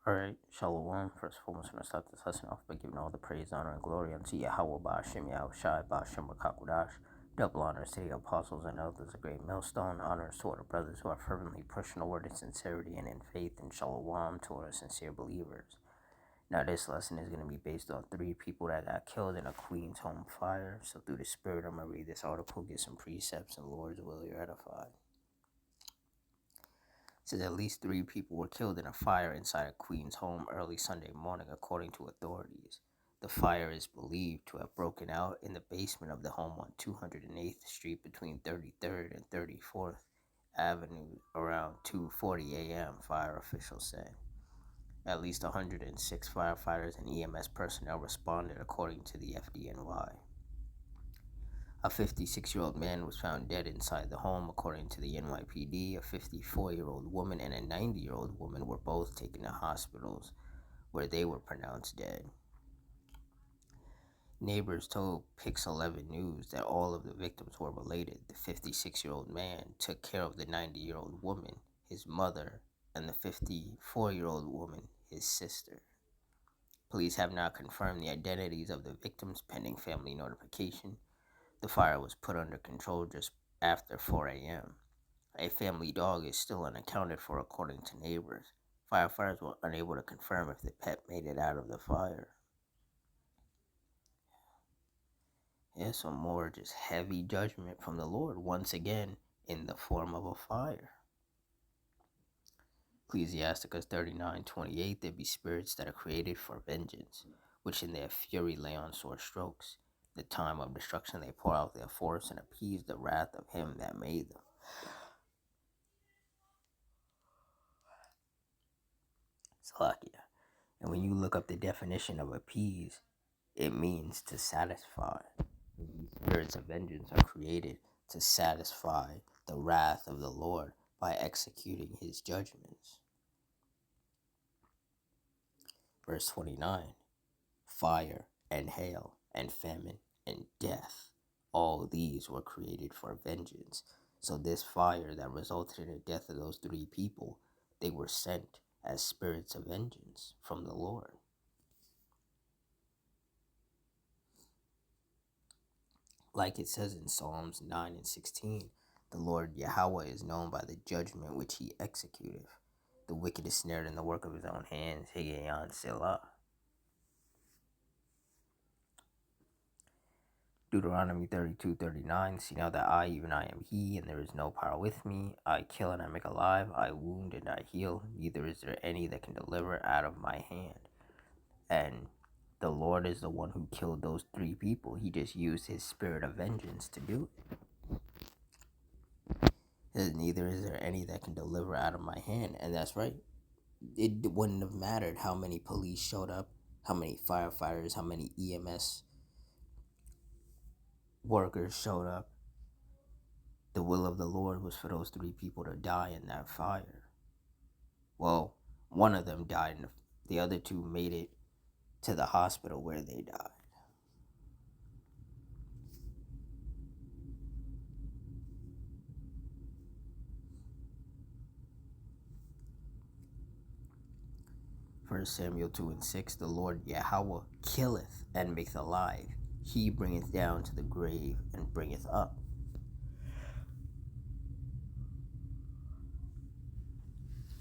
Alright, Shalom. First and foremost, I'm going to start this lesson off by giving all the praise, honor, and glory unto Yahweh, Ba'ashem, Yahushai, Ba'ashem, Rakakudash. Double honors to the apostles and elders, a great millstone. Honors to all the brothers who are fervently pushing the word in sincerity and in faith, and Shalom to all the sincere believers. Now, this lesson is going to be based on 3 people that got killed in a Queen's Home fire. So, through the Spirit, I'm going to read this article, get some precepts, and the Lord's will, you're edified. It says at least 3 people were killed in a fire inside a Queen's home early Sunday morning, according to authorities. The fire is believed to have broken out in the basement of the home on 208th Street between 33rd and 34th Avenue around 2:40 a.m., fire officials said. At least 106 firefighters and EMS personnel responded, according to the FDNY. A 56-year-old man was found dead inside the home, according to the NYPD. A 54-year-old woman and a 90-year-old woman were both taken to hospitals, where they were pronounced dead. Neighbors told Pix 11 News that all of the victims were related. The 56-year-old man took care of the 90-year-old woman, his mother, and the 54-year-old woman, his sister. Police have not confirmed the identities of the victims, pending family notification. The fire was put under control just after 4 a.m. A family dog is still unaccounted for, according to neighbors. Firefighters were unable to confirm if the pet made it out of the fire. Some more just heavy judgment from the Lord, once again in the form of a fire. Ecclesiasticus 39:28, there be spirits that are created for vengeance, which in their fury lay on sore strokes. The time of destruction they pour out their force and appease the wrath of him that made them. Salakia. And when you look up the definition of appease, it means to satisfy. These spirits of vengeance are created to satisfy the wrath of the Lord by executing his judgments. Verse 29, fire and hail and famine and death, all these were created for vengeance. So this fire that resulted in the death of those 3 people, they were sent as spirits of vengeance from the Lord. Like it says in Psalms 9:16, the Lord Yahweh is known by the judgment which he executeth. The wicked is snared in the work of his own hands. Higayon Selah. Deuteronomy 32:39, see now that I, even I am he, and there is no power with me. I kill and I make alive, I wound and I heal, neither is there any that can deliver out of my hand. And the Lord is the one who killed those 3 people. He just used his spirit of vengeance to do it. Neither is there any that can deliver out of my hand. And that's right. It wouldn't have mattered how many police showed up, how many firefighters, how many EMS workers showed up. The will of the Lord was for those 3 people to die in that fire. Well, one of them died, and the other 2 made it to the hospital where they died. First Samuel 2:6, the Lord Yahweh killeth and maketh alive. He bringeth down to the grave and bringeth up.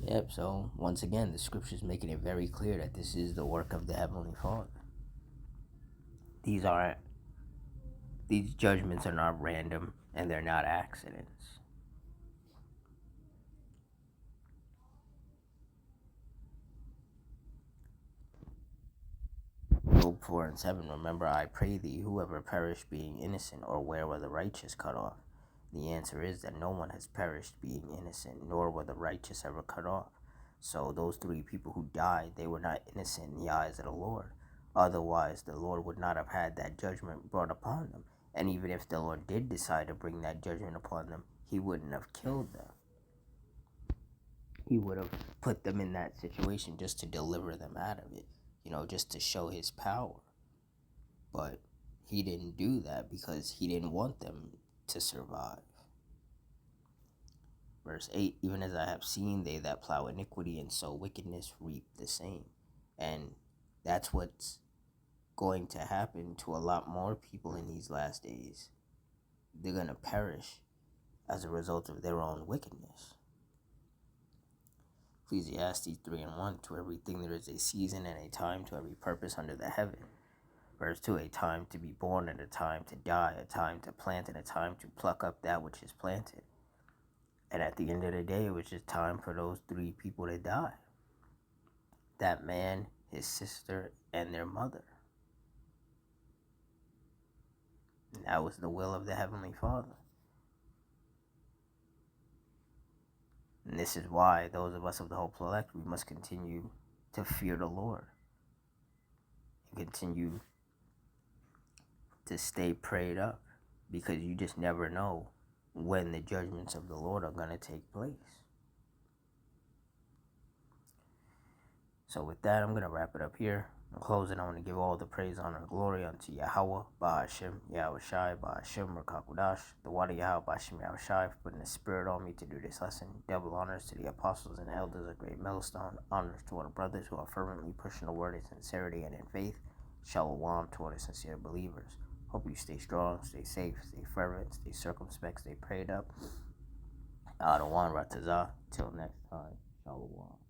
Yep, so once again, the scripture's making it very clear that this is the work of the Heavenly Father. These judgments are not random, and they're not accidents. Job 4:7, remember I pray thee, whoever perished being innocent, or where were the righteous cut off? The answer is that no one has perished being innocent, nor were the righteous ever cut off. So those 3 people who died, they were not innocent in the eyes of the Lord. Otherwise, the Lord would not have had that judgment brought upon them. And even if the Lord did decide to bring that judgment upon them, he wouldn't have killed them. He would have put them in that situation just to deliver them out of it, just to show his power. But he didn't do that because he didn't want them to survive. Verse 8, even as I have seen, they that plow iniquity and sow wickedness reap the same. And that's what's going to happen to a lot more people in these last days. They're going to perish as a result of their own wickedness. Ecclesiastes 3:1, to everything there is a season and a time to every purpose under the heaven. Verse 2, a time to be born and a time to die, a time to plant and a time to pluck up that which is planted. And at the end of the day, it was just time for those three people to die. That man, his sister, and their mother. And that was the will of the Heavenly Father. And this is why those of us of the hopeful elect, we must continue to fear the Lord and continue to stay prayed up, because you just never know when the judgments of the Lord are going to take place. So with that, I'm going to wrap it up here. In closing, I want to give all the praise, honor, and glory unto Yahweh, Ba'ashem, Yahweh Shai, Ba'ashem, Rakakudash, the Wada Yahweh, Ba'ashem, Yahweh Shai, for putting the spirit on me to do this lesson. Double honors to the apostles and elders of Great Millstone. Honors to our brothers who are fervently pushing the word in sincerity and in faith. Shalom to all the sincere believers. Hope you stay strong, stay safe, stay fervent, stay circumspect, stay prayed up. Adawan Ratazah. Till next time, Shalom.